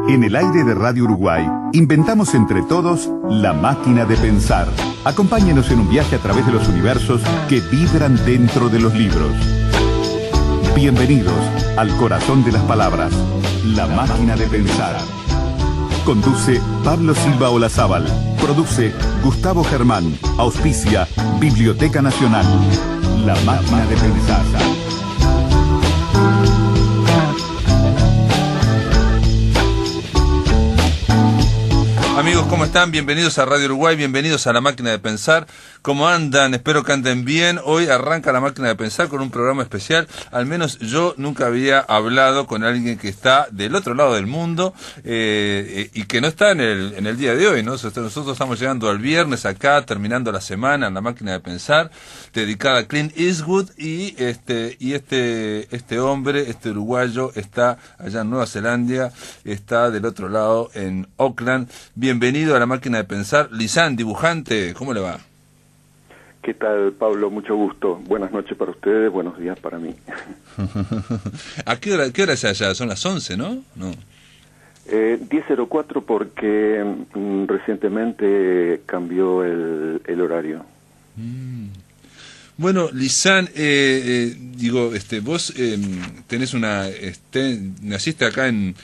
En el aire de Radio Uruguay, inventamos entre todos la máquina de pensar. Acompáñenos en un viaje a través de los universos que vibran dentro de los libros. Bienvenidos al corazón de las palabras, la máquina de pensar. Conduce Pablo Silva Olazábal. Produce Gustavo Germán. Auspicia Biblioteca Nacional. La máquina de pensar. Amigos, ¿cómo están? Bienvenidos a Radio Uruguay, bienvenidos a La Máquina de Pensar. ¿Cómo andan? Espero que anden bien. Hoy arranca La Máquina de Pensar con un programa especial. Al menos yo nunca había hablado con alguien que está del otro lado del mundo y que no está en el día de hoy, ¿no? Nosotros estamos llegando al viernes acá, terminando la semana en La Máquina de Pensar, dedicada a Clint Eastwood y este hombre, este uruguayo, está allá en Nueva Zelanda, está del otro lado en Auckland. Bienvenido a La Máquina de Pensar. Lisan, dibujante, ¿cómo le va? ¿Qué tal, Pablo? Mucho gusto. Buenas noches para ustedes, buenos días para mí. ¿A qué hora es allá? Son las 11, ¿no? No. 10:04 porque recientemente cambió el horario. Bueno, Lisan, vos tenés naciste acá en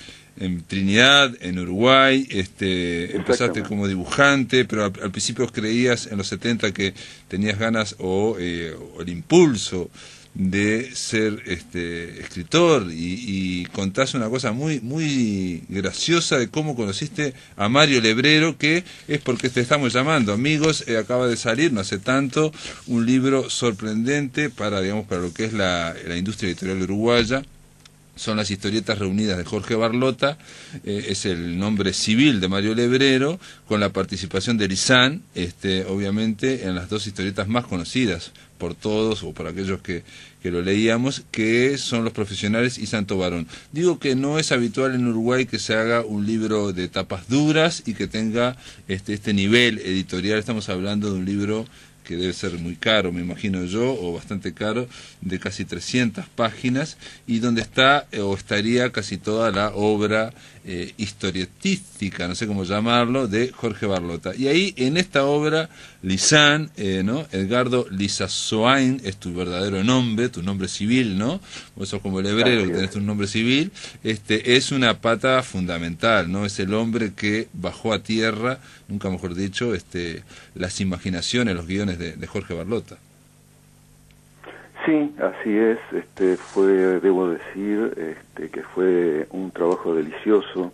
Trinidad, en Uruguay, empezaste como dibujante, pero al principio creías en los 70 que tenías ganas o el impulso de ser escritor y contás una cosa muy muy graciosa de cómo conociste a Mario Lebrero, que es porque te estamos llamando. Amigos, acaba de salir no hace tanto un libro sorprendente para lo que es la industria editorial uruguaya. Son las historietas reunidas de Jorge Barlota, es el nombre civil de Mario Lebrero, con la participación de Lisan, obviamente en las dos historietas más conocidas por todos o por aquellos que lo leíamos, que son Los Profesionales y Santo Varón. Digo que no es habitual en Uruguay que se haga un libro de tapas duras y que tenga este nivel editorial. Estamos hablando de un libro que debe ser muy caro, me imagino yo, o bastante caro, de casi 300 páginas, y donde está o estaría casi toda la obra historietística, no sé cómo llamarlo, de Jorge Barlota. Y ahí, en esta obra, Lisan, ¿no? Edgardo Lizazoain es tu verdadero nombre, tu nombre civil, ¿no? Vos sos como el hebrero, que tenés tu nombre civil, es una pata fundamental, ¿no? Es el hombre que bajó a tierra, nunca mejor dicho, las imaginaciones, los guiones de Jorge Barlota. Sí, así es. Debo decir, que fue un trabajo delicioso.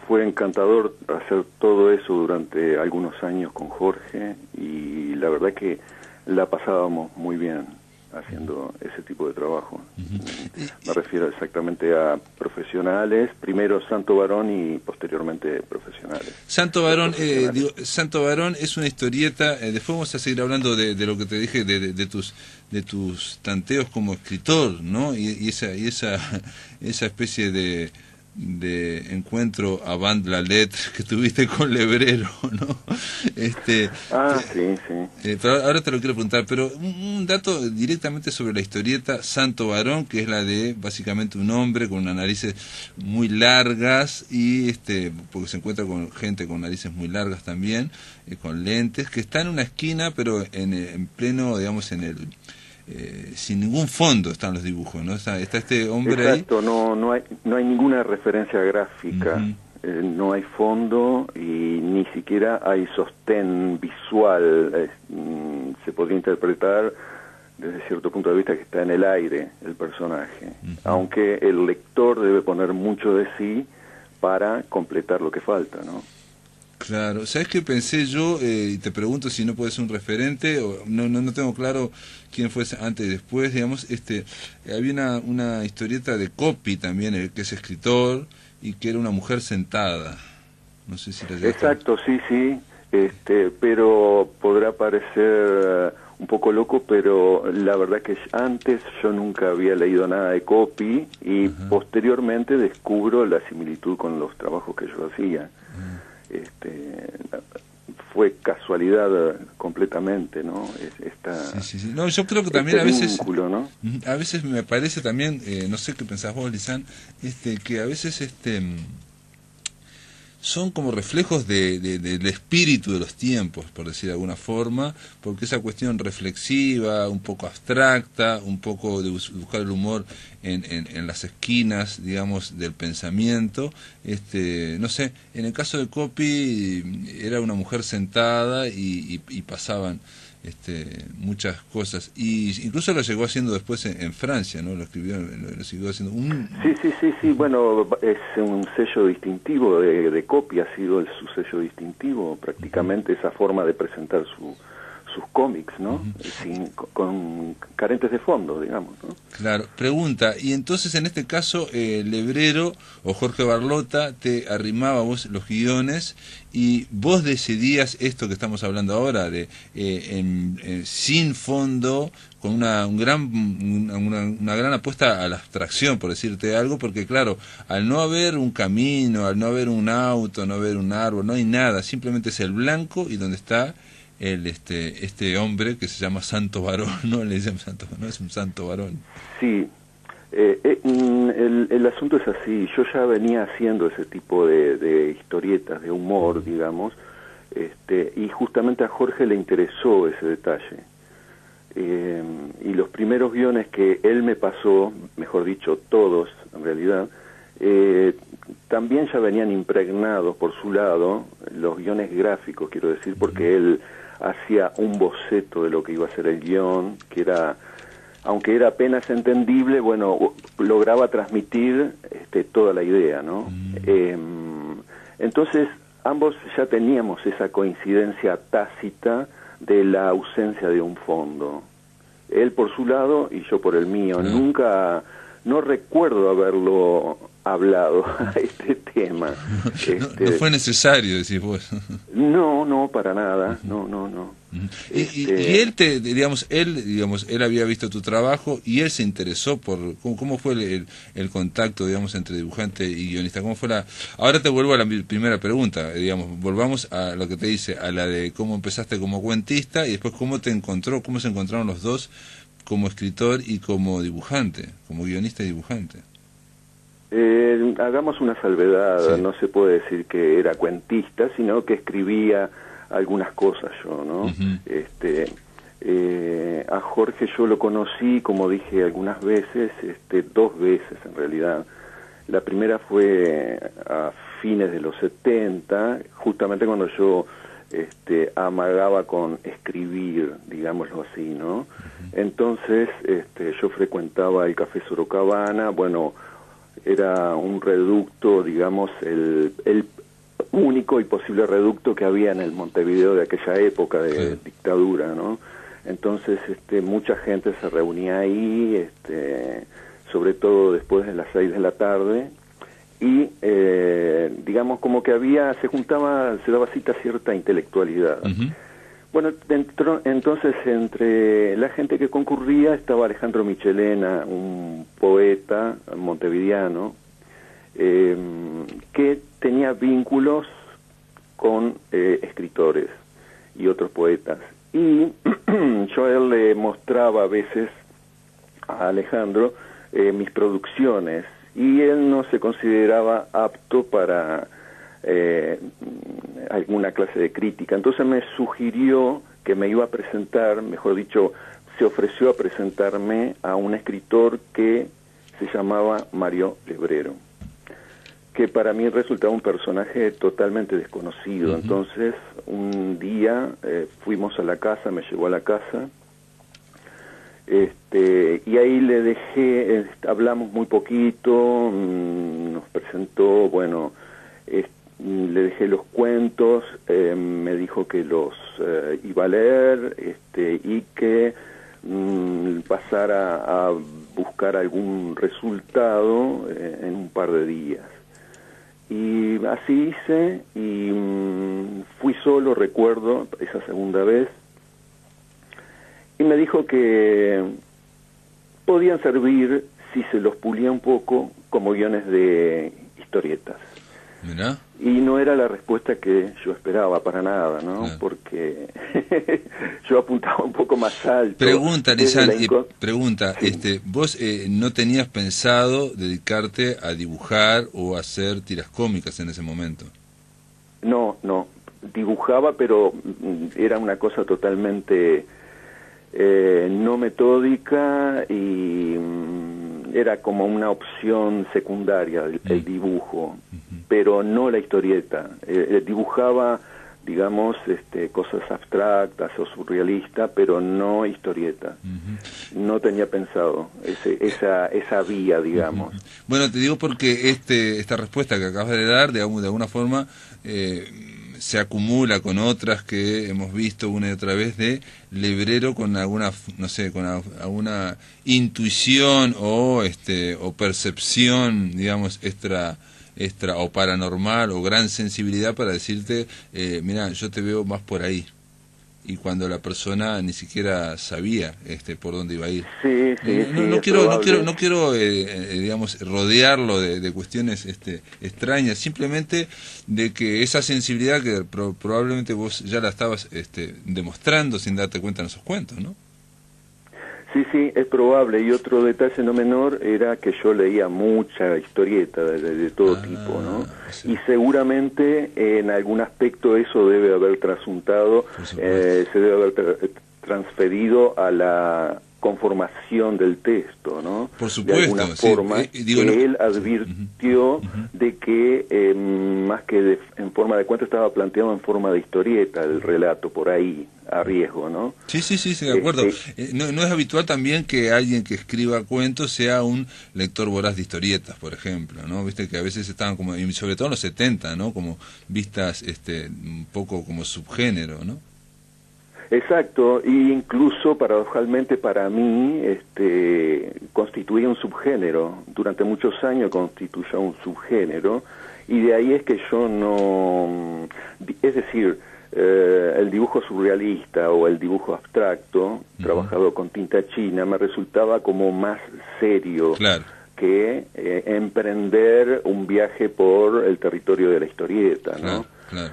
Fue encantador hacer todo eso durante algunos años con Jorge y la verdad que la pasábamos muy bien haciendo ese tipo de trabajo. Me refiero exactamente a profesionales, primero Santo Varón y posteriormente profesionales. Santo Varón, Santo Varón es una historieta, después vamos a seguir hablando de lo que te dije, de tus tanteos como escritor, ¿no? Y esa especie de encuentro avant la lettre que tuviste con Lebrero, ¿no? Sí. Pero ahora te lo quiero preguntar, pero un dato directamente sobre la historieta Santo Varón, que es la de básicamente un hombre con unas narices muy largas y porque se encuentra con gente con narices muy largas también, con lentes, que está en una esquina, pero en pleno, digamos, sin ningún fondo están los dibujos, ¿no? Está este hombre. Exacto, ahí. No hay ninguna referencia gráfica, no hay fondo y ni siquiera hay sostén visual. Se podría interpretar desde cierto punto de vista que está en el aire el personaje, aunque el lector debe poner mucho de sí para completar lo que falta, ¿no? Claro, ¿sabes qué pensé yo? Y te pregunto si no puede ser un referente, o no tengo claro quién fue antes y después, digamos, había una historieta de Copy también, el que es escritor, y que era una mujer sentada. No sé si la llegaste. Exacto, sí, pero podrá parecer un poco loco, pero la verdad que antes yo nunca había leído nada de Copy y posteriormente descubro la similitud con los trabajos que yo hacía. fue casualidad completamente, ¿no? Sí. No, yo creo que también a veces, vínculo, ¿no? A veces me parece también, no sé qué pensás vos, Lisán, que a veces son como reflejos del espíritu de los tiempos, por decir de alguna forma, porque esa cuestión reflexiva, un poco abstracta, un poco de buscar el humor en las esquinas, digamos, del pensamiento, no sé, en el caso de Coppi era una mujer sentada y pasaban muchas cosas, y incluso lo llegó haciendo después en Francia, ¿no? Lo escribió, lo siguió haciendo Sí, bueno, es un sello distintivo de Coppi, ha sido su sello distintivo, prácticamente esa forma de presentar sus cómics, ¿no? Con carentes de fondo, digamos, ¿no? Claro, pregunta, y entonces en este caso Lebrero o Jorge Barlota te arrimaba vos los guiones y vos decidías esto que estamos hablando ahora, de sin fondo, con una gran apuesta a la abstracción, por decirte algo, porque claro, al no haber un camino, al no haber un auto, no haber un árbol, no hay nada, simplemente es el blanco y donde está este hombre que se llama Santo Varón, no le dicen Santo, no es un santo varón. Sí, el asunto es así. Yo ya venía haciendo ese tipo de historietas de humor, digamos, y justamente a Jorge le interesó ese detalle. Y los primeros guiones que él me pasó, mejor dicho, todos en realidad, también ya venían impregnados por su lado, los guiones gráficos, quiero decir, porque él hacía un boceto de lo que iba a ser el guión, que era, aunque era apenas entendible, bueno, lograba transmitir toda la idea, ¿no? Entonces, ambos ya teníamos esa coincidencia tácita de la ausencia de un fondo. Él por su lado y yo por el mío. Nunca, no recuerdo haberlo hablado a este tema. No fue necesario, decís vos. No, para nada, no. Y él él había visto tu trabajo y él se interesó por cómo fue el contacto, digamos, entre dibujante y guionista. ¿Cómo fue Ahora te vuelvo a la primera pregunta, digamos, volvamos a lo que te dice, a la de cómo empezaste como cuentista y después cómo se encontraron los dos como escritor y como dibujante, como guionista y dibujante. Hagamos una salvedad, sí. No se puede decir que era cuentista, sino que escribía algunas cosas yo, ¿no? A Jorge yo lo conocí, como dije algunas veces, 2 veces en realidad. La primera fue a fines de los 70, justamente cuando yo amagaba con escribir, digámoslo así, ¿no? Entonces yo frecuentaba el Café Sorocabana, bueno, era un reducto, digamos, el único y posible reducto que había en el Montevideo de aquella época de dictadura, ¿no? Entonces mucha gente se reunía ahí, sobre todo después de las 6 de la tarde, y digamos como que se daba cita a cierta intelectualidad. Bueno, entonces entre la gente que concurría estaba Alejandro Michelena, un poeta montevideano, que tenía vínculos con escritores y otros poetas. Y yo a él le mostraba a veces a Alejandro mis producciones, y él no se consideraba apto para alguna clase de crítica. Entonces me sugirió que me iba a presentar, mejor dicho, se ofreció a presentarme a un escritor que se llamaba Mario Lebrero, que para mí resultaba un personaje totalmente desconocido. Entonces un día fuimos a la casa, me llevó a la casa, y ahí le dejé, hablamos muy poquito, nos presentó, bueno, le dejé los cuentos, me dijo que los iba a leer, y que pasara a buscar algún resultado en un par de días. Y así hice, y fui solo, recuerdo, esa segunda vez, y me dijo que podían servir, si se los pulía un poco, como guiones de historietas. Mirá. Y no era la respuesta que yo esperaba para nada, ¿no? Claro. Porque yo apuntaba un poco más alto. Pregunta, Lisán, Sí. ¿vos no tenías pensado dedicarte a dibujar o a hacer tiras cómicas en ese momento? No, dibujaba, pero era una cosa totalmente no metódica y era como una opción secundaria el dibujo, pero no la historieta. Dibujaba, digamos, cosas abstractas o surrealistas, pero no historieta. No tenía pensado esa vía, digamos. Bueno, te digo porque esta respuesta que acabas de dar, de alguna forma, se acumula con otras que hemos visto una y otra vez de lebrero con alguna, no sé, con alguna intuición o percepción, digamos, extra o paranormal o gran sensibilidad para decirte, mira, yo te veo más por ahí. Y cuando la persona ni siquiera sabía por dónde iba a ir. Sí, no quiero digamos, rodearlo de cuestiones extrañas, simplemente de que esa sensibilidad que probablemente vos ya la estabas demostrando sin darte cuenta en esos cuentos, ¿no? Sí, es probable. Y otro detalle no menor era que yo leía mucha historieta de todo tipo, ¿no? Sí. Y seguramente en algún aspecto eso debe haber trasuntado, se debe haber transferido a la conformación del texto, ¿no? Por supuesto, de alguna forma, que él advirtió de que más que en forma de cuento estaba planteado en forma de historieta el relato por ahí, a riesgo, ¿no? Sí, de acuerdo. No es habitual también que alguien que escriba cuentos sea un lector voraz de historietas, por ejemplo, ¿no? Viste que a veces estaban como, y sobre todo en los 70, ¿no? Como vistas un poco como subgénero, ¿no? Exacto, e incluso paradojalmente para mí constituía un subgénero, durante muchos años constituyó un subgénero, y de ahí es que yo no, es decir, el dibujo surrealista o el dibujo abstracto, trabajado con tinta china, me resultaba como más serio. Claro. Que emprender un viaje por el territorio de la historieta, ¿no? Claro.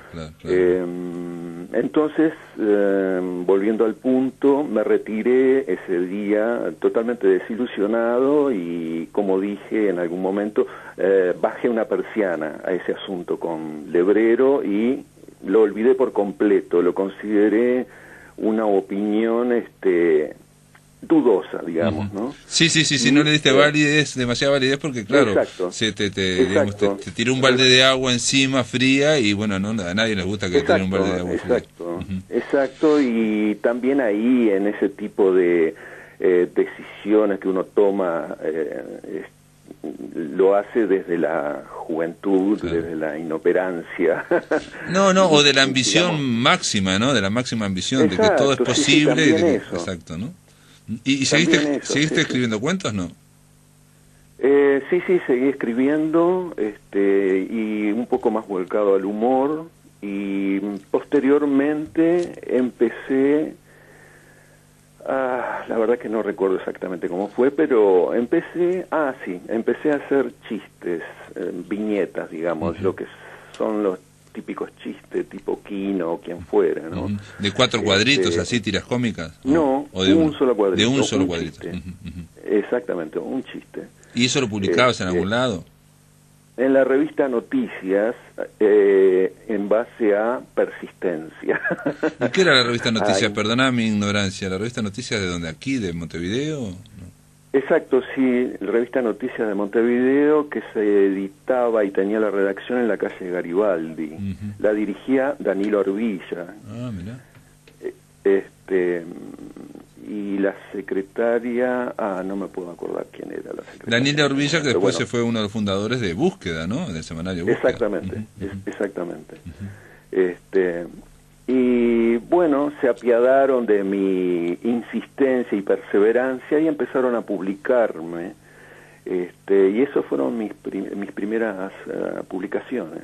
Entonces, volviendo al punto, me retiré ese día totalmente desilusionado y, como dije en algún momento, bajé una persiana a ese asunto con Lebrero y lo olvidé por completo, lo consideré una opinión dudosa, digamos, ¿no? Sí, no le diste demasiada validez porque, claro, digamos, te tiró un balde de agua encima fría y, bueno, no, a nadie les gusta que le tire un balde de agua fría. Exacto, y también ahí en ese tipo de decisiones que uno toma, lo hace desde la juventud, desde la inoperancia. O de la ambición máxima, ¿no? De la máxima ambición, de que todo es posible. Exacto, ¿no? ¿Y seguiste escribiendo cuentos, no? Sí, seguí escribiendo, y un poco más volcado al humor, y posteriormente empecé, la verdad que no recuerdo exactamente cómo fue, pero empecé a hacer chistes, viñetas, digamos, lo que son los típicos chistes tipo Quino o quien fuera, ¿no? ¿De 4 cuadritos, así, tiras cómicas? No, ¿O de un solo cuadrito. De un solo cuadrito. Exactamente, un chiste. ¿Y eso lo publicabas en algún lado? En la revista Noticias, en base a persistencia. ¿Y qué era la revista Noticias? Perdona mi ignorancia. ¿La revista Noticias de dónde? ¿Aquí, de Montevideo? ¿No? Exacto, sí, la revista Noticias de Montevideo, que se editaba y tenía la redacción en la calle Garibaldi. La dirigía Danilo Orbilla. Mirá. Y la secretaria, no me puedo acordar quién era la secretaria. Danilo Orbilla, que después se fue uno de los fundadores de Búsqueda, ¿no? Del semanario Búsqueda. Exactamente. Y bueno, se apiadaron de mi insistencia y perseverancia y empezaron a publicarme, y eso fueron mis primeras publicaciones.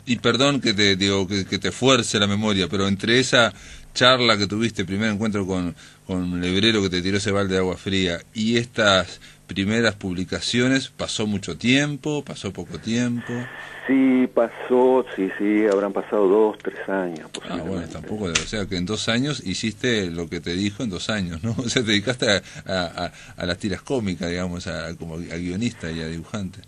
Y perdón que te digo que te fuerce la memoria, pero entre esa charla que tuviste, primer encuentro con Lebrero que te tiró ese balde de agua fría, y estas primeras publicaciones, ¿pasó mucho tiempo? ¿Pasó poco tiempo? Sí, habrán pasado 2, 3 años. Bueno, tampoco, o sea que en 2 años hiciste lo que te dijo en 2 años, ¿no? O sea, te dedicaste a las tiras cómicas, digamos, como a guionista y a dibujante.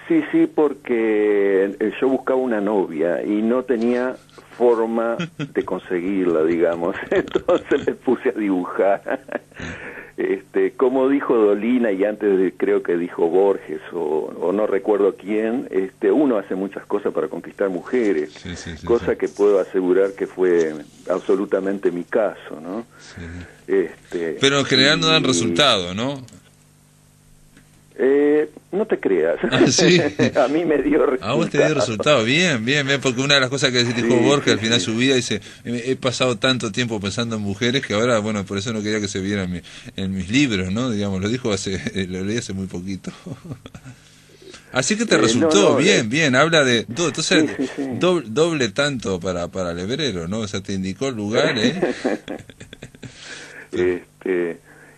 Sí, porque yo buscaba una novia y no tenía forma de conseguirla, digamos, entonces me puse a dibujar. Como dijo Dolina, y antes creo que dijo Borges o no recuerdo quién, uno hace muchas cosas para conquistar mujeres, cosa que puedo asegurar que fue absolutamente mi caso, ¿no? Pero en general no dan resultado, ¿no? No te creas. ¿Sí? A mí me dio resultado. A vos te dio resultado, bien, porque una de las cosas que dijo Borges al final de su vida, dice, he pasado tanto tiempo pensando en mujeres que ahora, bueno, por eso no quería que se viera en mis libros, ¿no? Digamos, lo dijo lo leí hace muy poquito. Así que te resultó bien, habla de entonces doble tanto para Lebrero, ¿no? O sea, te indicó el lugar,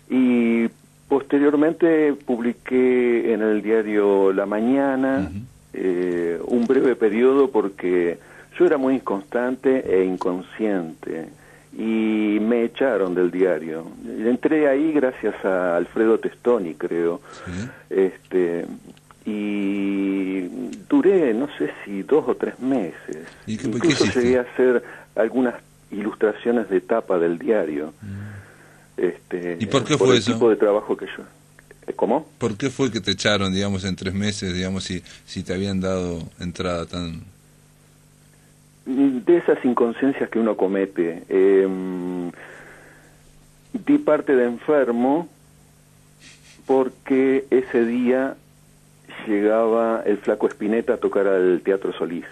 y posteriormente publiqué en el diario La Mañana un breve periodo porque yo era muy inconstante e inconsciente y me echaron del diario. Entré ahí gracias a Alfredo Testoni, creo. Y duré, no sé si 2 o 3 meses. Incluso llegué a hacer algunas ilustraciones de tapa del diario. ¿Y por qué fue eso? El tipo de trabajo que yo... ¿Cómo? ¿Por qué fue que te echaron, digamos, en 3 meses, digamos, si te habían dado entrada tan...? De esas inconsciencias que uno comete. Di parte de enfermo porque ese día llegaba el Flaco Spinetta a tocar al Teatro Solís.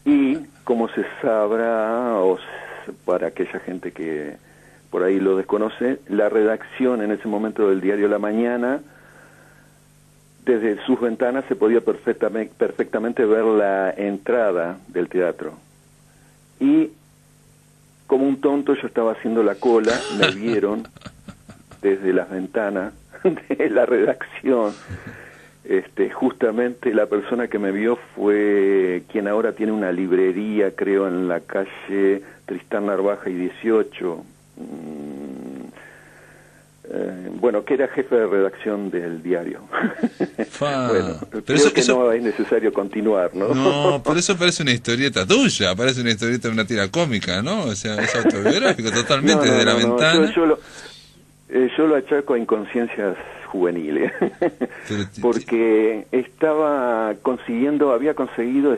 Y, como se sabrá, para aquella gente que por ahí lo desconoce, la redacción en ese momento del diario La Mañana, desde sus ventanas se podía perfectamente ver la entrada del teatro. Y como un tonto yo estaba haciendo la cola, me vieron desde las ventanas de la redacción. Justamente la persona que me vio fue quien ahora tiene una librería, creo, en la calle Tristán Narvaja y 18, que era jefe de redacción del diario. Bueno, pero creo que no es necesario continuar, ¿no? No, pero eso parece una historieta tuya, parece una historieta de una tira cómica, ¿no? O sea, es autobiográfico totalmente, desde la ventana. Yo lo achaco a inconsciencias juveniles, porque había conseguido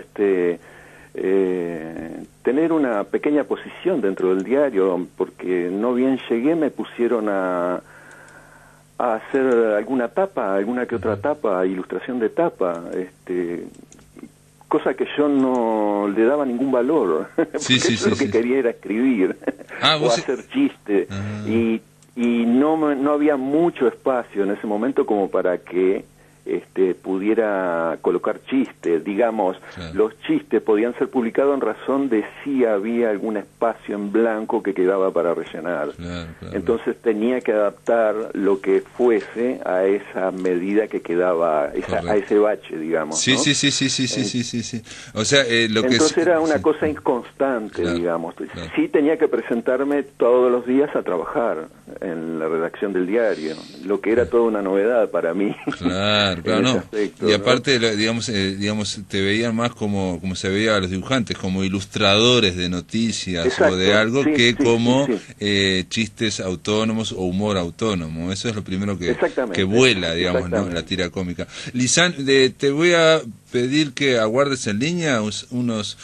tener una pequeña posición dentro del diario, porque no bien llegué me pusieron a hacer alguna que otra tapa, ilustración de tapa, cosa que yo no le daba ningún valor, porque lo que quería era escribir o hacer chiste, y no había mucho espacio en ese momento como para que pudiera colocar chistes, digamos, los chistes podían ser publicados en razón de si había algún espacio en blanco que quedaba para rellenar. Entonces tenía que adaptar lo que fuese a esa medida que quedaba, a ese bache, digamos. Sí. O sea, entonces era una cosa inconstante, digamos. Sí tenía que presentarme todos los días a trabajar en la redacción del diario, lo que era toda una novedad para mí. Claro, no. Aspecto, y aparte, ¿no? digamos, te veían más como se veía a los dibujantes, como ilustradores de noticias o de algo, como chistes autónomos o humor autónomo. Eso es lo primero que vuela, digamos, ¿no? La tira cómica. Lisán, te voy a pedir que aguardes en línea unos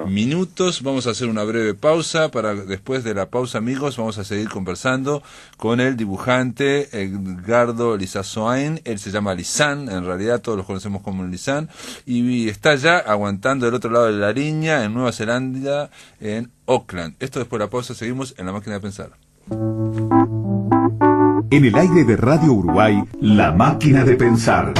minutos. Vamos a hacer una breve pausa. Después de la pausa, amigos, vamos a seguir conversando con el dibujante Edgardo Lizazoain. Él se llama Lisán, en realidad todos los conocemos como Lisán, y está ya aguantando del otro lado de la línea en Nueva Zelanda, en Auckland. Esto después de la pausa, seguimos en La Máquina de Pensar. En el aire de Radio Uruguay, La Máquina de Pensar.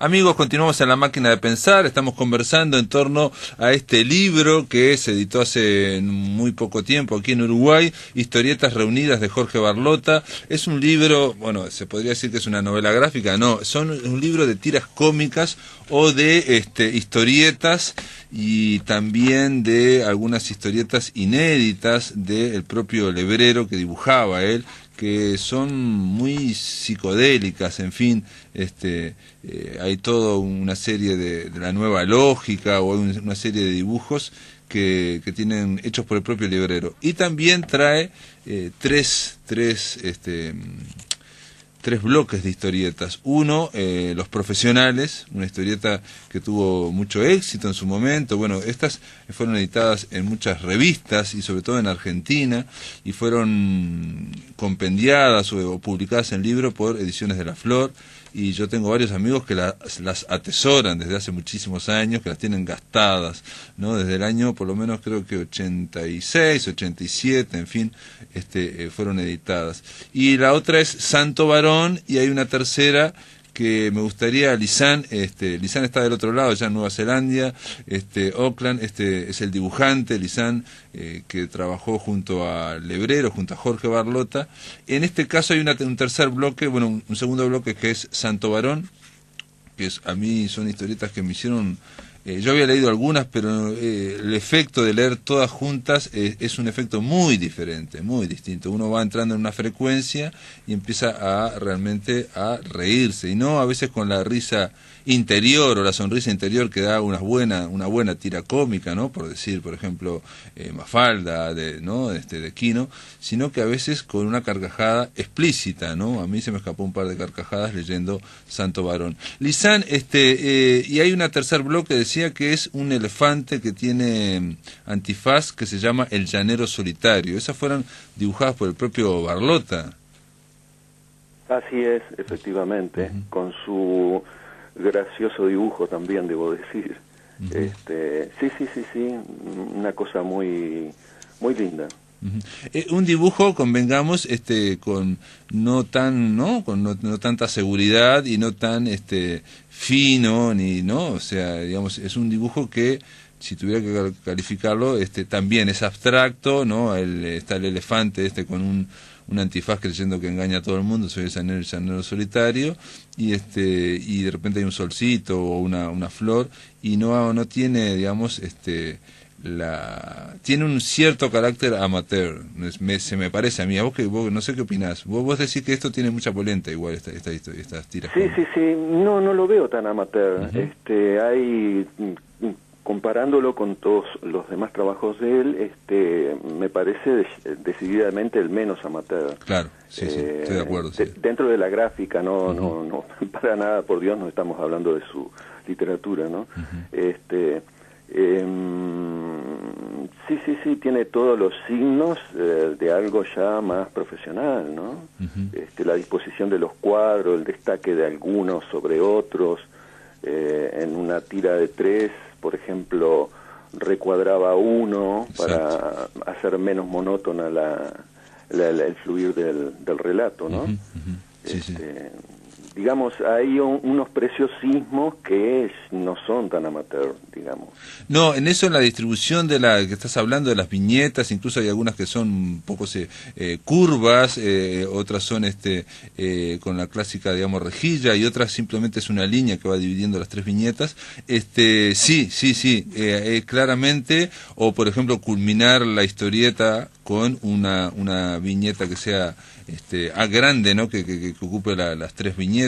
Amigos, continuamos en La Máquina de Pensar, estamos conversando en torno a este libro que se editó hace muy poco tiempo aquí en Uruguay, Historietas Reunidas de Jorge Barlota. Es un libro, bueno, se podría decir que es una novela gráfica, no, son un libro de tiras cómicas o de historietas y también de algunas historietas inéditas del propio Lebrero que dibujaba él, que son muy psicodélicas, en fin, hay toda una serie de la nueva lógica o una serie de dibujos que tienen hechos por el propio Lebrero. Y también trae tres bloques de historietas. Uno, Los Profesionales, una historieta que tuvo mucho éxito en su momento. Bueno, estas fueron editadas en muchas revistas y sobre todo en Argentina y fueron compendiadas o publicadas en libro por Ediciones de la Flor. Y yo tengo varios amigos que las atesoran desde hace muchísimos años, que las tienen gastadas, ¿no? Desde el año, por lo menos creo que 86, 87, en fin, fueron editadas. Y la otra es Santo Varón, y hay una tercera que me gustaría, Lisan está del otro lado, ya en Nueva Zelanda, Auckland, es el dibujante, Lisan, que trabajó junto a Lebrero, junto a Jorge Barlota. En este caso hay un tercer bloque, bueno, un segundo bloque que es Santo Varón, que a mí son historietas que me hicieron... yo había leído algunas, pero el efecto de leer todas juntas es un efecto muy diferente, muy distinto. Uno va entrando en una frecuencia y empieza realmente a reírse, y no a veces con la risa interior o la sonrisa interior que da una buena tira cómica, ¿no? Por decir, por ejemplo, Mafalda, de Quino, sino que a veces con una carcajada explícita, ¿no? A mí se me escapó un par de carcajadas leyendo Santo Varón. Lisan, y hay una tercer bloque, decía, que es un elefante que tiene antifaz, que se llama El Llanero Solitario. Esas fueron dibujadas por el propio Barlota. Así es, efectivamente, con su gracioso dibujo también, debo decir. Sí, una cosa muy linda. Un dibujo, convengamos, con no tanta seguridad y no tan fino, o sea, digamos, es un dibujo que, si tuviera que calificarlo, también es abstracto, ¿no? Está el elefante con un antifaz creyendo que engaña a todo el mundo, soy el llanero solitario, y de repente hay un solcito o una flor, y no tiene, digamos, tiene un cierto carácter amateur, se me parece a mí. A vos no sé qué opinás. Vos decís que esto tiene mucha polenta, igual estas tiras. Sí, no lo veo tan amateur. Hay, comparándolo con todos los demás trabajos de él, me parece decididamente el menos amateur. Claro, sí, estoy de acuerdo. Sí. Dentro de la gráfica, no, para nada, por Dios, no estamos hablando de su literatura, ¿no? Sí, tiene todos los signos de algo ya más profesional, ¿no? La disposición de los cuadros, el destaque de algunos sobre otros, en una tira de 3, por ejemplo, recuadraba uno. Exacto. Para hacer menos monótona el fluir del relato, ¿no? Sí. Digamos, hay unos preciosismos que no son tan amateur, digamos. No, en eso, en la distribución de que estás hablando, de las viñetas, incluso hay algunas que son un poco curvas, otras son con la clásica, digamos, rejilla, y otras simplemente es una línea que va dividiendo las 3 viñetas. Sí, claramente, o por ejemplo, culminar la historieta con una viñeta que sea grande, ¿no? Que ocupe las 3 viñetas.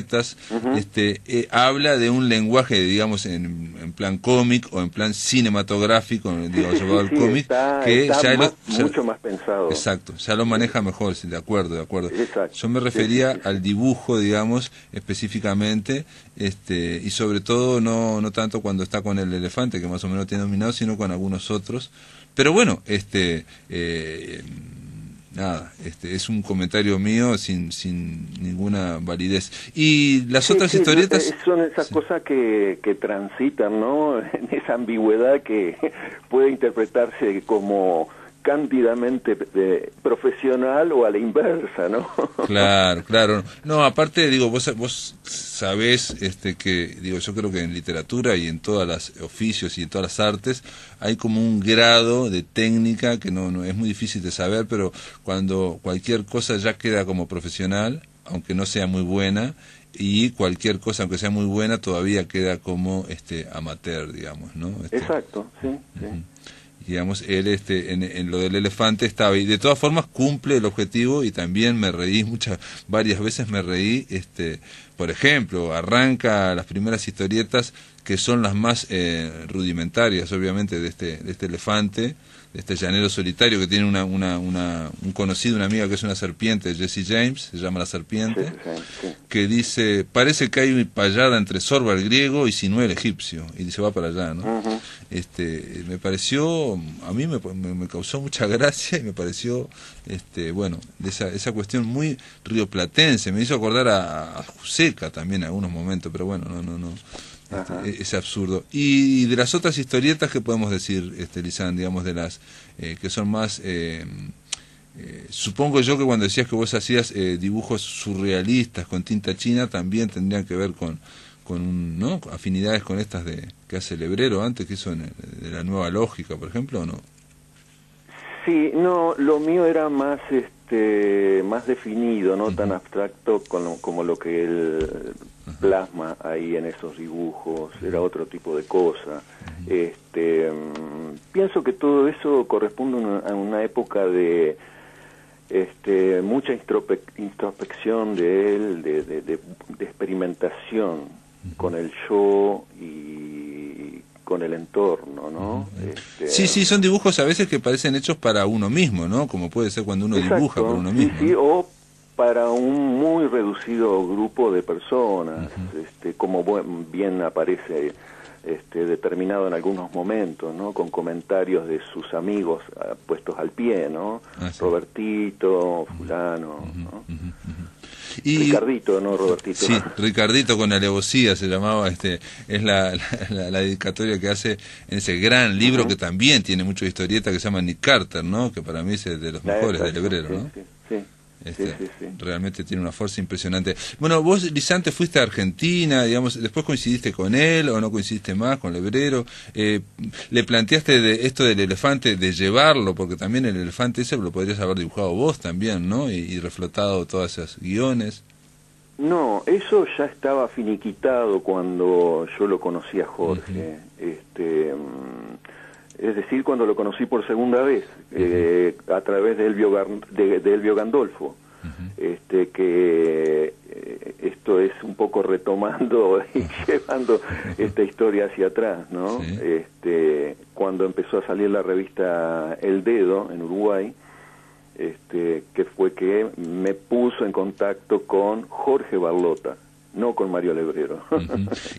Habla de un lenguaje, digamos, en plan cómic o en plan cinematográfico, digamos, llevado al cómic, que está mucho más pensado. Exacto, ya lo maneja mejor, sí, de acuerdo. Exacto. Yo me refería al dibujo, digamos, específicamente, y sobre todo no tanto cuando está con el elefante, que más o menos tiene dominado, sino con algunos otros. Pero bueno, nada, es un comentario mío sin ninguna validez. Y las otras historietas... Son esas cosas que transitan, ¿no? En esa ambigüedad que puede interpretarse como cándidamente profesional o a la inversa, ¿no? Claro, claro. No, aparte, digo, vos sabés que, digo, yo creo que en literatura y en todas las oficios y en todas las artes hay como un grado de técnica que no es muy difícil de saber, pero cuando cualquier cosa ya queda como profesional, aunque no sea muy buena, y cualquier cosa, aunque sea muy buena, todavía queda como amateur, digamos, ¿no? Exacto, sí, sí. Digamos, él en lo del elefante estaba, y de todas formas cumple el objetivo, y también me reí varias veces me reí, por ejemplo, arranca las primeras historietas que son las más rudimentarias, obviamente, de este elefante, de este llanero solitario que tiene un conocido, una amiga que es una serpiente, Jesse James, se llama La Serpiente, sí. Que dice, parece que hay una payada entre Sorba el griego y Sinué el egipcio, y se va para allá, ¿no? Uh-huh. Me pareció, a mí me causó mucha gracia, y me pareció, bueno, de esa cuestión muy rioplatense, me hizo acordar a Juseca también en algunos momentos, pero bueno, no. Es absurdo. Y de las otras historietas, ¿qué podemos decir, Lisandro, digamos, de las que son más, supongo yo que cuando decías que vos hacías dibujos surrealistas con tinta china, también tendrían que ver con ¿no? afinidades con estas que hace Lebrero antes, que hizo de la Nueva Lógica, por ejemplo, ¿o no? Sí, no, lo mío era más más definido, no tan abstracto como lo que él plasma ahí en esos dibujos, era otro tipo de cosa. Pienso que todo eso corresponde a una época de mucha introspección de él, de experimentación con el yo y con el entorno, ¿no? Sí, son dibujos a veces que parecen hechos para uno mismo, ¿no? Como puede ser cuando uno exacto, dibuja para uno mismo. Sí, o para un muy reducido grupo de personas, como bien aparece determinado en algunos momentos, ¿no? Con comentarios de sus amigos puestos al pie, ¿no? Sí. Robertito, fulano, ¿no? Y Ricardito, no Robertito. Sí, Ricardito con alevosía se llamaba, es la dedicatoria que hace en ese gran libro que también tiene mucho historieta, que se llama Nick Carter, ¿no? Que para mí es de los mejores de Lebrero, ¿no? Sí. Realmente tiene una fuerza impresionante. Bueno, vos, Lisandro, fuiste a Argentina, digamos, después coincidiste con él o no coincidiste más con Lebrero. Le planteaste esto del elefante, de llevarlo, porque también el elefante ese lo podrías haber dibujado vos también, ¿no? Y reflotado todas esas guiones. No, eso ya estaba finiquitado cuando yo lo conocí a Jorge. Es decir, cuando lo conocí por segunda vez, a través de Elvio Gandolfo, que esto es un poco retomando y llevando esta historia hacia atrás, ¿no? Sí. Cuando empezó a salir la revista El Dedo en Uruguay, que fue que me puso en contacto con Jorge Barlota, no con Mario Lebrero.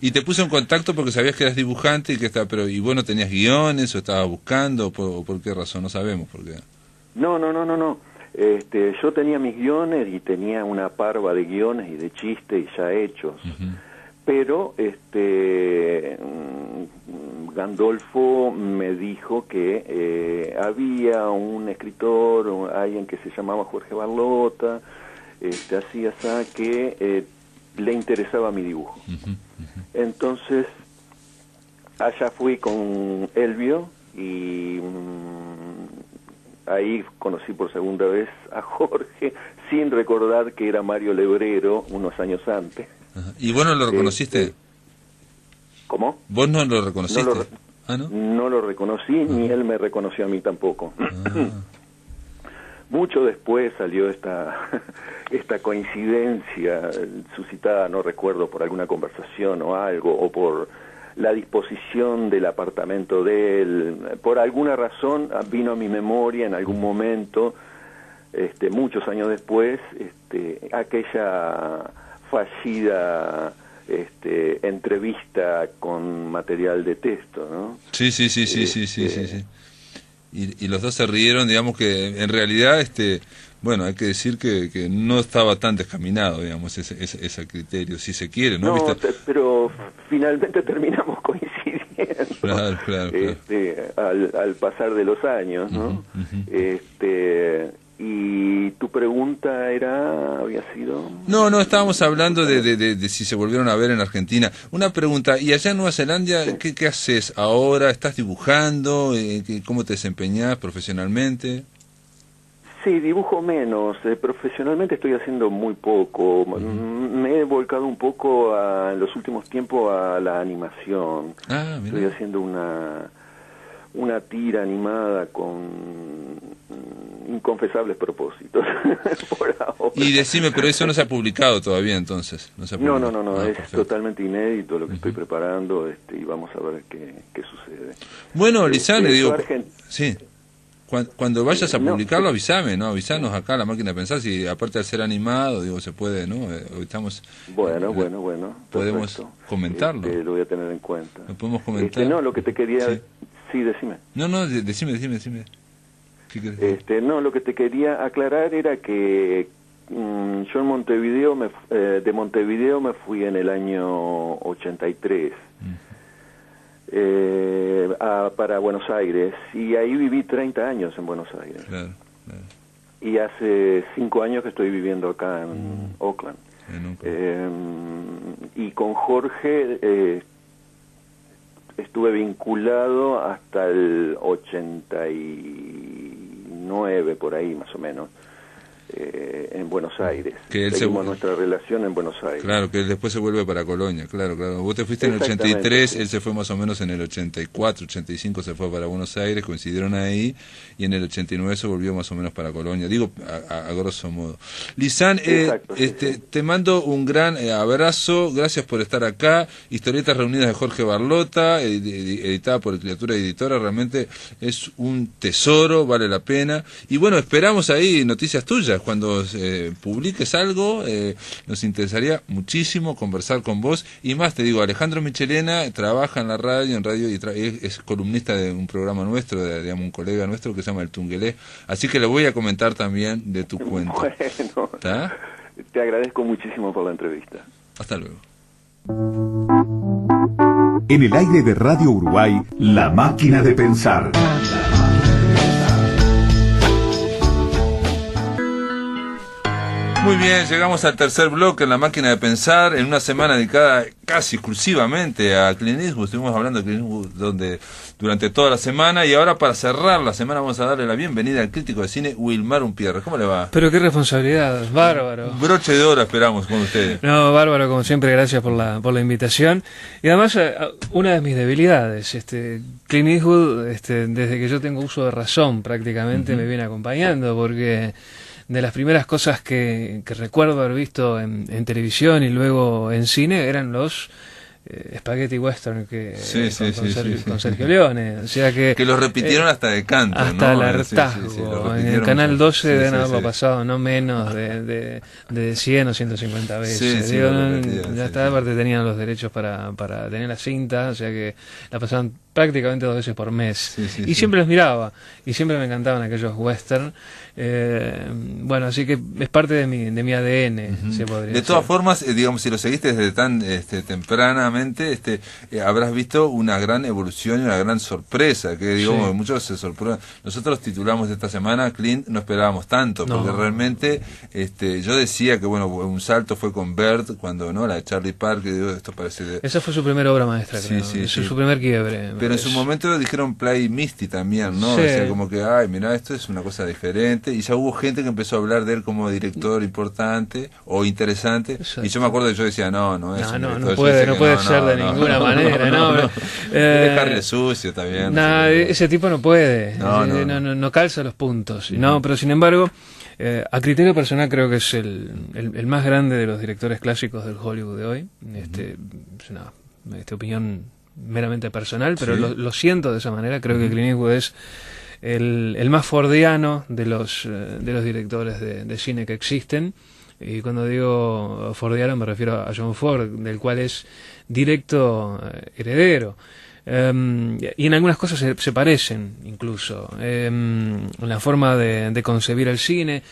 Y te puso en contacto porque sabías que eras dibujante y que ¿y vos no tenías guiones o estabas buscando o por qué razón? No sabemos por qué. No. Yo tenía mis guiones y tenía una parva de guiones y de chistes ya hechos. Pero Gandolfo me dijo que había un escritor, alguien que se llamaba Jorge Barlota, así, que le interesaba mi dibujo. Entonces, allá fui con Elvio y ahí conocí por segunda vez a Jorge, sin recordar que era Mario Lebrero unos años antes. ¿Y vos no lo reconociste? ¿Cómo? ¿Vos no lo reconociste? No lo reconocí, ni él me reconoció a mí tampoco. Mucho después salió esta coincidencia suscitada, no recuerdo, por alguna conversación o algo, o por la disposición del apartamento de él. Por alguna razón vino a mi memoria en algún momento, muchos años después, aquella fallida entrevista con material de texto, ¿no? Sí. Y los dos se rieron, digamos que en realidad, bueno, hay que decir que no estaba tan descaminado, digamos, ese criterio, si se quiere, ¿no? No, pero finalmente terminamos coincidiendo. Claro. Al pasar de los años, ¿no? Y tu pregunta había sido... No, estábamos hablando de si se volvieron a ver en Argentina. Una pregunta, ¿y allá en Nueva Zelanda qué haces ahora? ¿Estás dibujando? ¿Cómo te desempeñás profesionalmente? Sí, dibujo menos. Profesionalmente estoy haciendo muy poco. Me he volcado un poco en los últimos tiempos a la animación. Estoy haciendo una tira animada con inconfesables propósitos por ahora. Y decime, pero eso no se ha publicado todavía entonces. No, es perfecto. Totalmente inédito lo que estoy preparando, y vamos a ver qué sucede. Bueno, Lisán, le digo... Sí. Cuando vayas a publicarlo, avísame, ¿no? Avísanos acá, La Máquina de Pensar, si aparte de ser animado, digo, se puede, ¿no? Hoy estamos... Bueno. Podemos perfecto. Comentarlo. Lo voy a tener en cuenta. ¿Lo podemos comentar? Lo que te quería... Sí, decime. No, decime. ¿Qué querés? Lo que te quería aclarar era que yo en Montevideo, de Montevideo me fui en el año 83. Para Buenos Aires, y ahí viví 30 años en Buenos Aires. Claro. Y hace 5 años que estoy viviendo acá en Oakland. Y con Jorge estuve vinculado hasta el 89, por ahí más o menos, en Buenos Aires. Que él seguimos nuestra relación en Buenos Aires. Claro, que él después se vuelve para Colonia, claro. Vos te fuiste en el 83, sí. Él se fue más o menos en el 84, 85 se fue para Buenos Aires, coincidieron ahí, y en el 89 se volvió más o menos para Colonia, digo a grosso modo. Lisán, sí. Te mando un gran abrazo, gracias por estar acá. Historietas reunidas de Jorge Barlota, editada por Criatura Editora, realmente es un tesoro, vale la pena. Y bueno, esperamos ahí noticias tuyas. Cuando publiques algo, nos interesaría muchísimo conversar con vos. Y más, te digo, Alejandro Michelena trabaja en la radio, y es columnista de un programa nuestro, de un colega nuestro que se llama El Tungelé. Así que le voy a comentar también de tu cuento. Bueno, ¿está? Te agradezco muchísimo por la entrevista. Hasta luego. En el aire de Radio Uruguay, La Máquina de Pensar. Muy bien, llegamos al tercer bloque en La Máquina de Pensar, en una semana dedicada casi exclusivamente a Clint Eastwood. Estuvimos hablando de Clint Eastwood durante toda la semana, y ahora para cerrar la semana vamos a darle la bienvenida al crítico de cine Wilmar Umpierre. ¿Cómo le va? Pero qué responsabilidad, bárbaro. Broche de oro esperamos con ustedes. No, bárbaro, como siempre, gracias por la invitación. Y además, una de mis debilidades, Clint Eastwood, desde que yo tengo uso de razón prácticamente, me viene acompañando, porque... de las primeras cosas que recuerdo haber visto en televisión y luego en cine eran los spaghetti western con Sergio Leone, o sea que los repitieron hasta de canto, hasta ¿no? el hartazgo. En el Canal 12 deben haberlo pasado no menos de 100 o 150 veces. Aparte tenían los derechos para tener la cinta, o sea que la pasaban prácticamente 2 veces por mes. Siempre los miraba, y siempre me encantaban aquellos western. Bueno, así que es parte de mi ADN, se podría decir. De todas formas, digamos, si lo seguiste desde tan tempranamente, habrás visto una gran evolución y una gran sorpresa, que digamos, muchos se sorprenden. Nosotros titulamos esta semana Clint, no esperábamos tanto, porque realmente yo decía que bueno, un salto fue con Bert, cuando no, la de Charlie Parker, digo, esto parece esa fue su primera obra maestra, creo. Su primer quiebre. Pero en su momento dijeron Play Misty también, ¿no? Decía como que, ay, mira, esto es una cosa diferente, y ya hubo gente que empezó a hablar de él como director importante o interesante. Exacto. Y yo me acuerdo que yo decía, no puede ser de ninguna manera, ¿no? Dejarle sucio también. Ese tipo no puede, no calza los puntos, pero sin embargo, a criterio personal creo que es el más grande de los directores clásicos del Hollywood de hoy. Es una opinión meramente personal, pero lo siento de esa manera. Creo que Clint Eastwood es el más fordiano de los directores de cine que existen. Y cuando digo fordiano me refiero a John Ford, del cual es directo heredero. Y en algunas cosas se parecen incluso, en la forma de concebir el cine,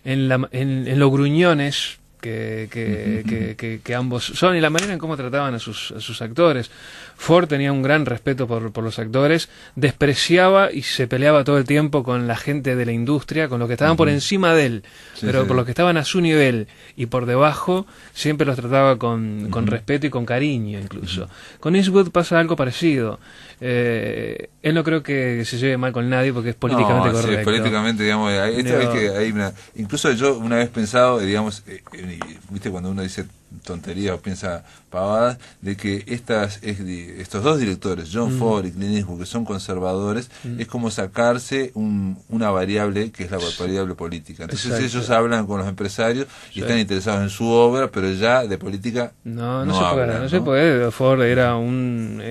en los gruñones que ambos son, y la manera en cómo trataban a sus actores. Ford tenía un gran respeto por los actores, despreciaba y se peleaba todo el tiempo con la gente de la industria, con los que estaban por encima de él, pero por los que estaban a su nivel y por debajo, siempre los trataba con respeto y con cariño incluso. Con Eastwood pasa algo parecido. Él no creo que se lleve mal con nadie porque es políticamente correcto. Sí, políticamente, digamos, incluso yo una vez pensado, digamos, viste cuando uno dice tonterías o piensa pavadas, de que estos dos directores, John Ford y Clint Eastwood, que son conservadores, es como sacarse una variable que es la variable política. Entonces ellos hablan con los empresarios y están interesados en su obra, pero ya de política no se puede. Ford era un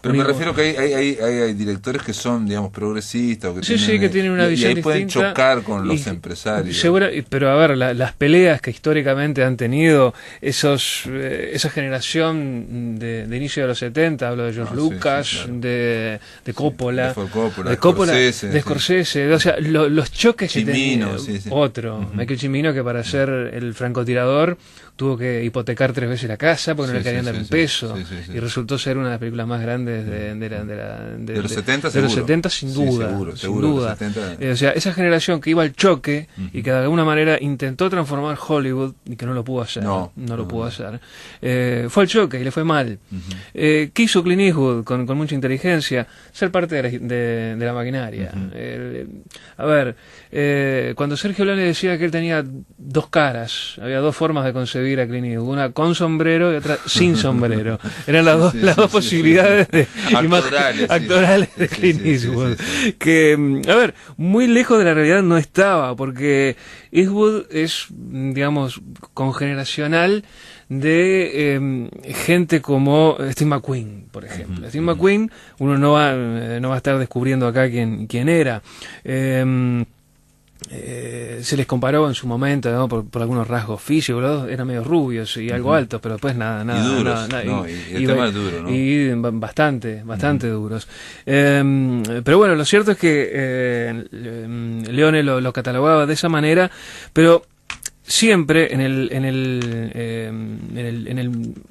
pero me refiero que hay directores que son, digamos, progresistas, o que tienen una visión y ahí pueden distinta, chocar con los empresarios. Pero a ver, las peleas que históricamente han tenido esa generación de inicio de los 70, hablo de George Lucas, claro. de Coppola, de Scorsese, o sea, los choques Cimino, que tenía Michael Cimino, que para ser el francotirador tuvo que hipotecar 3 veces la casa porque no le querían dar un peso, y resultó ser una de las películas más grandes de los 70, de los 70 sin duda, sin duda. 70... o sea, esa generación que iba al choque y que de alguna manera intentó transformar Hollywood y que no lo pudo hacer, no lo pudo hacer, fue al choque y le fue mal. ¿Qué hizo Clint Eastwood con mucha inteligencia? Ser parte de la maquinaria. A ver, cuando Sergio Leone decía que él tenía 2 caras, había 2 formas de concebir a Clint Eastwood, una con sombrero y otra sin sombrero. Eran las dos posibilidades actorales de Clint Eastwood. Que, a ver, muy lejos de la realidad no estaba, porque Eastwood es, digamos, congeneracional de gente como Steve McQueen, por ejemplo. Steve McQueen, uno no va a estar descubriendo acá quién era. Se les comparó en su momento, ¿no? por algunos rasgos físicos, los dos eran medio rubios y algo altos, pero después nada. Y duros, y el tema es duro, ¿no? Y bastante duros. Pero bueno, lo cierto es que Leone lo catalogaba de esa manera, pero siempre en el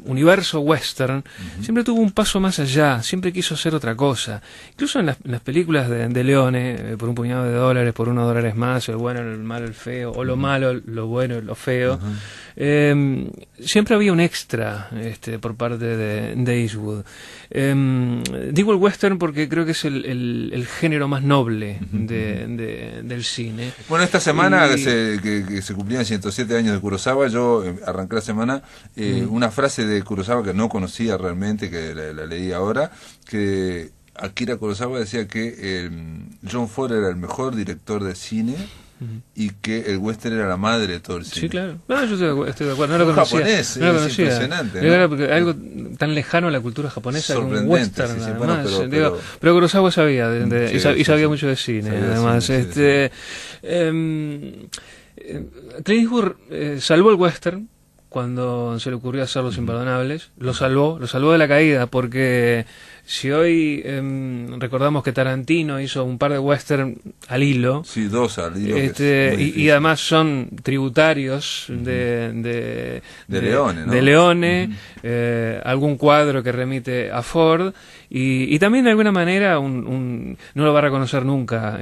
universo western siempre tuvo un paso más allá, siempre quiso hacer otra cosa. Incluso en las películas de Leone, por un puñado de dólares, por unos dólares más, el bueno, el malo, el feo, o lo malo, lo bueno, lo feo, siempre había un extra por parte de Eastwood. Digo el western porque creo que es el género más noble del cine. Bueno, esta semana que se cumplían 107 años de Kurosawa, yo arranqué la semana una frase de Kurosawa que no conocía realmente, que la leí ahora, que Akira Kurosawa decía que John Ford era el mejor director de cine y que el western era la madre de todo el cine. Sí, claro. No, yo estoy de acuerdo. No lo conocía. Japonés, no lo conocía. Es impresionante, ¿no? Era algo tan lejano a la cultura japonesa como un western, sí, además. Bueno, pero Kurosawa sabía, y sabía mucho de cine, además. Clint Eastwood salvó el western cuando se le ocurrió hacer Los Imperdonables. Lo salvó de la caída, porque si hoy recordamos que Tarantino hizo un par de western al hilo, 2 al hilo, y además son tributarios de Leone, ¿no? de Leone, algún cuadro que remite a Ford, y también de alguna manera no lo va a reconocer nunca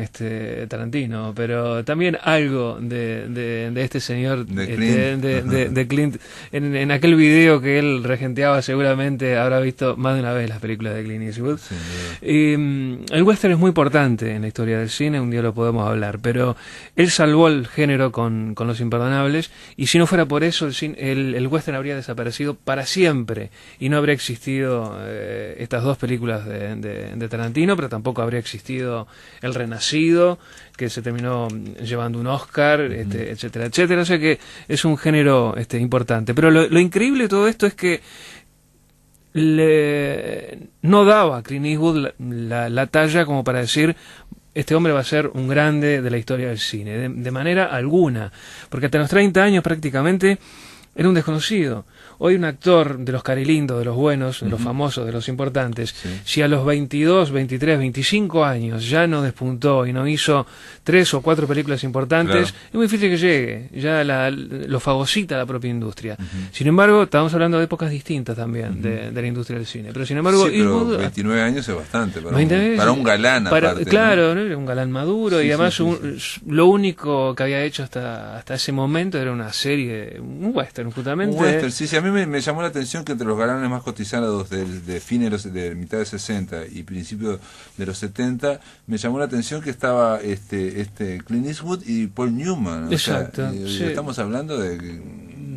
Tarantino, pero también algo de este señor, de Clint, en aquel video que él regenteaba, seguramente habrá visto más de una vez las películas de Clint Eastwood. Sí, el western es muy importante en la historia del cine, un día lo podemos hablar, pero él salvó el género con Los Imperdonables, y si no fuera por eso el western habría desaparecido para siempre y no habría existido estas 2 películas de Tarantino, pero tampoco habría existido El Renacido, que se terminó llevando un Oscar, etcétera, etcétera. O sea que es un género importante. Pero lo increíble de todo esto es que no daba a Clint Eastwood la talla como para decir: este hombre va a ser un grande de la historia del cine, de manera alguna, porque hasta los 30 años prácticamente era un desconocido. Hoy un actor de los carilindos, de los buenos, de los famosos, de los importantes, si a los 22, 23, 25 años ya no despuntó y no hizo 3 o 4 películas importantes, es muy difícil que llegue, ya lo fagocita la propia industria. Sin embargo, estamos hablando de épocas distintas también de la industria del cine. Pero sin embargo, pero 29 años es bastante para un galán aparte, claro, ¿no? Un galán maduro, y además lo único que había hecho hasta ese momento era una serie, un western, justamente. Un western, sí, a mí me llamó la atención que entre los galanes más cotizados de fines de mitad de 60 y principios de los 70, me llamó la atención que estaba Clint Eastwood y Paul Newman. Exacto. Estamos hablando de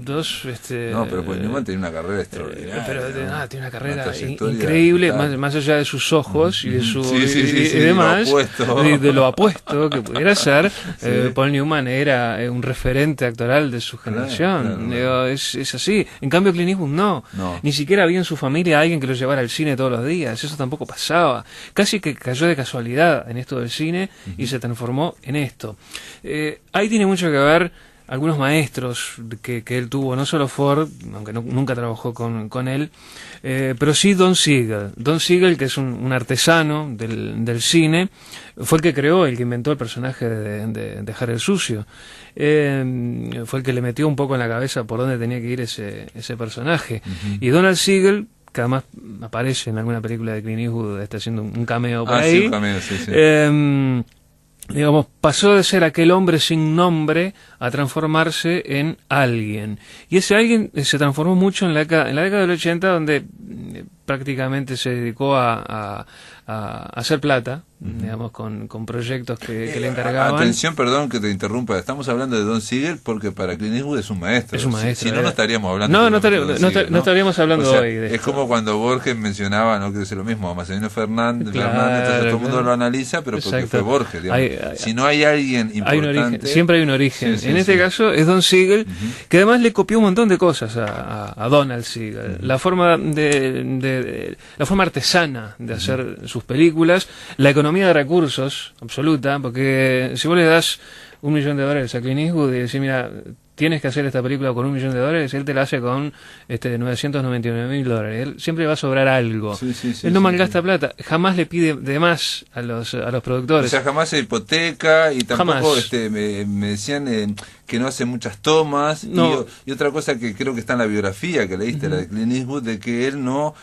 dos no, pero Paul Newman tiene una carrera extraordinaria, tiene una carrera increíble, más allá de sus ojos y de su y demás, de lo apuesto que pudiera ser. Paul Newman era un referente actoral de su generación. Claro. Es así. En cambio Clint Eastwood no, ni siquiera había en su familia alguien que lo llevara al cine todos los días. Eso tampoco pasaba. Casi que cayó de casualidad en esto del cine y se transformó en esto. Ahí tiene mucho que ver algunos maestros que él tuvo, no solo Ford, aunque nunca trabajó con él, pero sí Don Siegel. Don Siegel, que es un artesano del cine, fue el que creó, el que inventó el personaje de Harry el Sucio. Fue el que le metió un poco en la cabeza por dónde tenía que ir ese personaje. Y Donald Siegel, que además aparece en alguna película de Clint Eastwood, está haciendo un cameo por ahí. Sí, un cameo, sí. Digamos, pasó de ser aquel hombre sin nombre a transformarse en alguien. Y ese alguien se transformó mucho en la década del 80, donde prácticamente se dedicó a hacer plata, digamos, con proyectos que le encargaban. Atención, perdón que te interrumpa, estamos hablando de Don Siegel porque para Clint Eastwood es un maestro. Es un maestro. Si no estaríamos hablando no estaríamos hablando hoy de esto. Es como cuando Borges mencionaba, no quiero decir lo mismo, a Macedonio Fernández, entonces todo el mundo lo analiza, pero porque fue Borges, digamos. Si no hay alguien importante... Siempre hay un origen. En este caso es Don Siegel, que además le copió un montón de cosas a Donald Siegel. La forma la forma artesana de hacer sus películas, la economía de recursos absoluta, porque si vos le das $1 millón a Clint Eastwood y decís, mira, tienes que hacer esta película con $1 millón, él te la hace con $999,000. Él siempre va a sobrar algo. Él no malgasta plata, jamás le pide de más a los productores. O sea, jamás se hipoteca y tampoco me decían que no hace muchas tomas. Y otra cosa que creo que está en la biografía que leíste, la de Clint Eastwood, de que él no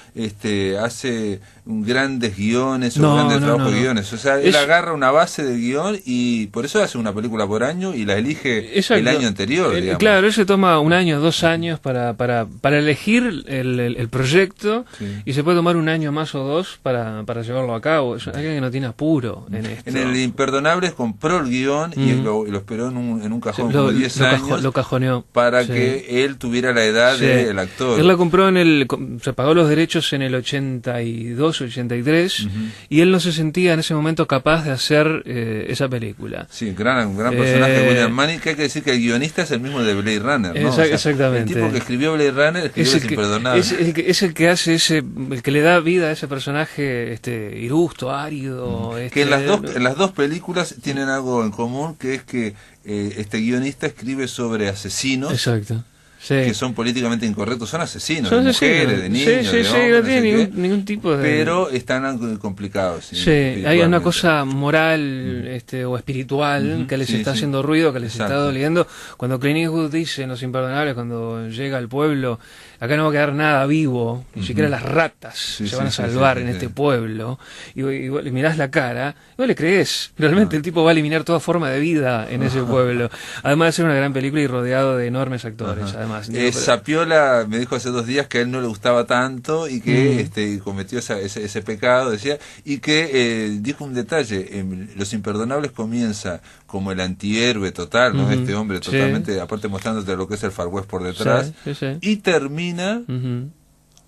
hace grandes guiones o grandes trabajos de guiones. O sea, él agarra una base de guión y por eso hace una película por año y la elige el año anterior. Claro, él se toma 1 año, 2 años para elegir el proyecto y se puede tomar 1 año más o 2 para llevarlo a cabo. Es alguien que no tiene apuro en esto. En el Imperdonables compró el guión y lo esperó en un cajón como 10 años. Lo cajoneó. Para que él tuviera la edad del actor. Él la compró se pagó los derechos en el 82, 83 y él no se sentía en ese momento capaz de hacer esa película. Sí, gran personaje William Manning, que hay que decir que el guionista es el mismo de Blade Runner, ¿no? Exactamente. El tipo que escribió Blade Runner escribió Es Imperdonable. Es el que hace el que le da vida a ese personaje irusto, árido. Que en las dos películas tienen algo en común, que es que este guionista escribe sobre asesinos. Exacto. Que son políticamente incorrectos, son asesinos, de mujeres, de niños, de hombres, no tiene ningún tipo de... Pero están complicados. Hay una cosa moral o espiritual que les está haciendo ruido, que les está doliendo. Cuando Clint Eastwood dice en Los Imperdonables, cuando llega al pueblo, acá no va a quedar nada vivo, ni siquiera las ratas se van a salvar en este pueblo, y le mirás la cara, y vos le creés, realmente el tipo va a eliminar toda forma de vida en ese pueblo. Además de ser una gran película y rodeado de enormes actores, además. Sapiola me dijo hace 2 días que a él no le gustaba tanto y que cometió ese pecado, decía, y que dijo un detalle, Los Imperdonables comienza como el antihéroe total, ¿no? Este hombre totalmente, aparte mostrándote lo que es el Far West por detrás, y termina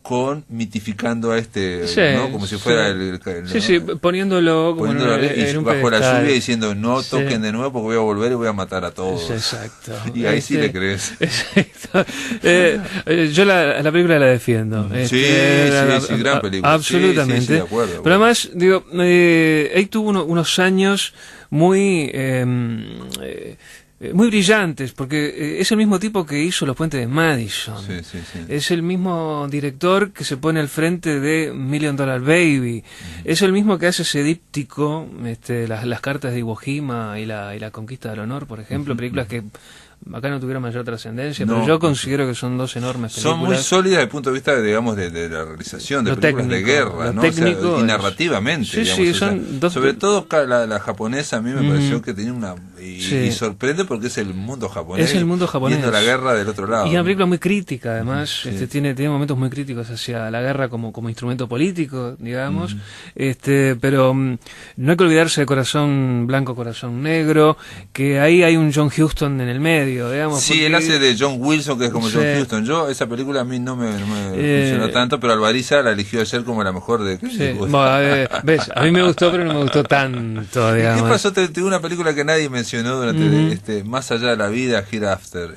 con mitificando a ¿no? Como si fuera poniéndolo como bajo la lluvia diciendo no toquen de nuevo porque voy a volver y voy a matar a todos. Exacto. Y ahí sí le crees. Exacto. Yo la película la defiendo. Sí, gran película. Absolutamente. Sí, de acuerdo. Pero además, digo, ahí tuvo unos años muy muy brillantes, porque es el mismo tipo que hizo Los Puentes de Madison. Es el mismo director que se pone al frente de Million Dollar Baby. Es el mismo que hace ese díptico, las cartas de Iwo Jima y la conquista del honor, por ejemplo, películas que acá no tuvieron mayor trascendencia, pero yo considero que son dos enormes películas. Son muy sólidas desde el punto de vista, digamos, de la realización de películas técnico, de guerra, ¿no? Técnico, y narrativamente, digamos, son dos... sobre todo la japonesa a mí me pareció que tenía una... Y sorprende porque es el mundo japonés. Es el mundo japonés. Viendo la guerra del otro lado. Y una película muy crítica, además, tiene momentos muy críticos hacia la guerra como instrumento político, digamos, pero no hay que olvidarse de Corazón Blanco, Corazón Negro, que ahí hay un John Huston en el medio. Digamos, sí, él hace de John Wilson, que es como John Huston. Esa película a mí no me funcionó tanto, pero Alvariza la eligió ayer como la mejor de... ¿Ves? A mí me gustó, pero no me gustó tanto, digamos. ¿Qué pasó? Tengo una película que nadie mencionó durante Más allá de la vida, Hereafter.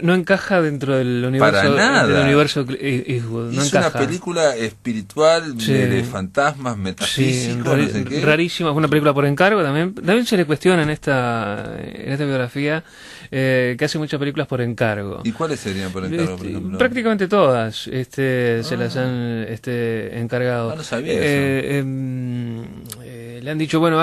No encaja dentro del universo. Para nada. Del universo Eastwood. No encaja. Una película espiritual, de fantasmas, metafísicos, no sé qué. Rarísima, es una película por encargo también. También se le cuestiona en esta biografía que hace muchas películas por encargo. ¿Y cuáles serían por encargo, por ejemplo? Prácticamente todas se las han encargado. No sabía eso. Le han dicho, bueno,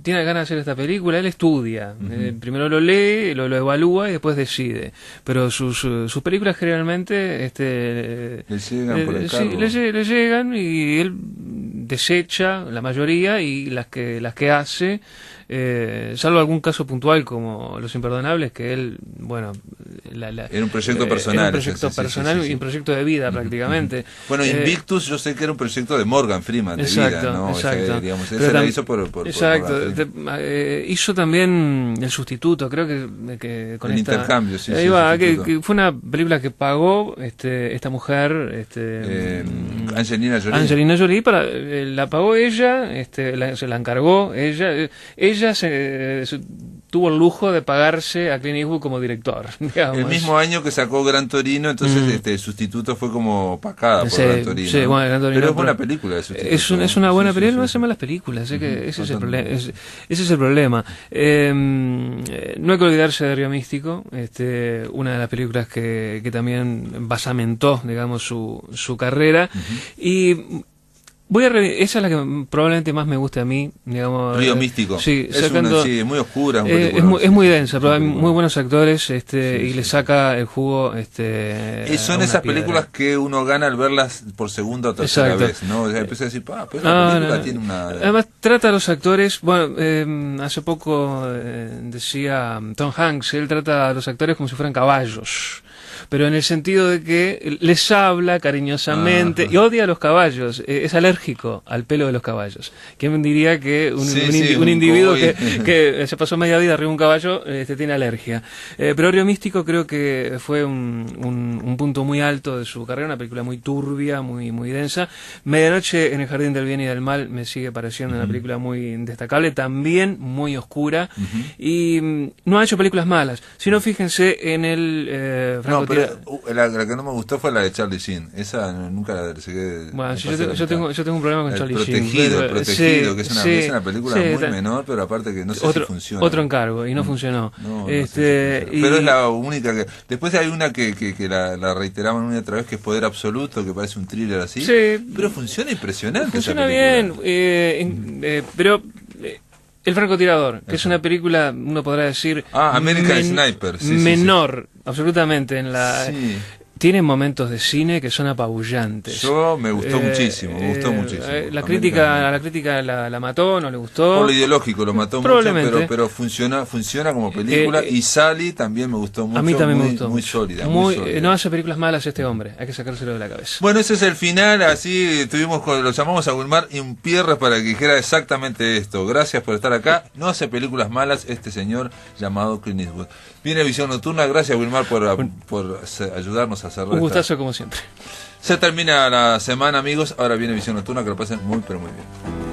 tiene ganas de hacer esta película, él estudia. Primero lo lee, lo evalúa y después decide. Pero sus películas generalmente le llegan por encargo. Le llegan y él desecha la mayoría, y las que hace, salvo algún caso puntual como Los Imperdonables, que él, bueno, era un proyecto personal. Era un proyecto personal y un proyecto de vida prácticamente. Bueno, Invictus yo sé que era un proyecto de Morgan Freeman, de vida, ¿no? Exacto. Ese lo hizo por hizo también El Sustituto, creo que con el esta... Intercambio, ahí va, que fue una película que pagó esta mujer, Angelina Jolie, la pagó ella, se la encargó ella tuvo el lujo de pagarse a Clint Eastwood como director, digamos. El mismo año que sacó Gran Torino, entonces El Sustituto fue como opacada por Gran Torino. Sí, bueno, Gran Torino, pero es buena película El Sustituto. Es una buena película, no hace malas películas, que ese es el problema. Ese es el problema. No hay que olvidarse de Río Místico, una de las películas que también basamentó, digamos, su carrera. Y esa es la que probablemente más me guste a mí, digamos. Río Místico. Sí, es muy oscura. Es muy densa, pero hay muy buenos actores y le saca el jugo. Son esas películas que uno gana al verlas por segunda o tercera vez, ¿no? Empecé a decir, pero esta película tiene una... Además, trata a los actores, bueno, hace poco decía Tom Hanks, él trata a los actores como si fueran caballos, pero en el sentido de que les habla cariñosamente y odia a los caballos, es alérgico al pelo de los caballos. ¿Quién diría que un individuo que se pasó media vida arriba de un caballo tiene alergia? Pero Río Místico creo que fue un punto muy alto de su carrera, una película muy turbia, muy densa. Medianoche en el Jardín del Bien y del Mal me sigue pareciendo una película muy destacable, también muy oscura, y no ha hecho películas malas, sino fíjense en el la que no me gustó fue la de Charlie Sheen. Esa nunca la seguí. Bueno, yo tengo un problema con Charlie Sheen. Protegido, que es una película muy menor, pero aparte que no sé si funciona. Otro encargo, y no funcionó. Pero es la única que... Después hay una que la reiteraban una y otra vez, que es Poder Absoluto, que parece un thriller así. Pero funciona impresionante. Funciona bien, pero... El francotirador, que es una película, uno podrá decir... American Sniper. Menor, absolutamente, en la... Tiene momentos de cine que son apabullantes. Me gustó muchísimo, La crítica la mató, no le gustó. Por lo ideológico lo mató mucho, pero funciona como película. Y Sally también me gustó mucho. A mí también me gustó. Muy sólida. No hace películas malas este hombre, hay que sacárselo de la cabeza. Bueno, ese es el final, así lo llamamos a Wilmar Impierres para que dijera exactamente esto. Gracias por estar acá. No hace películas malas este señor llamado Clint Eastwood. Viene Visión Nocturna, gracias Wilmar por ayudarnos a cerrar. Un gustazo como siempre. Se termina la semana, amigos. Ahora viene Visión Nocturna, que lo pasen muy pero muy bien.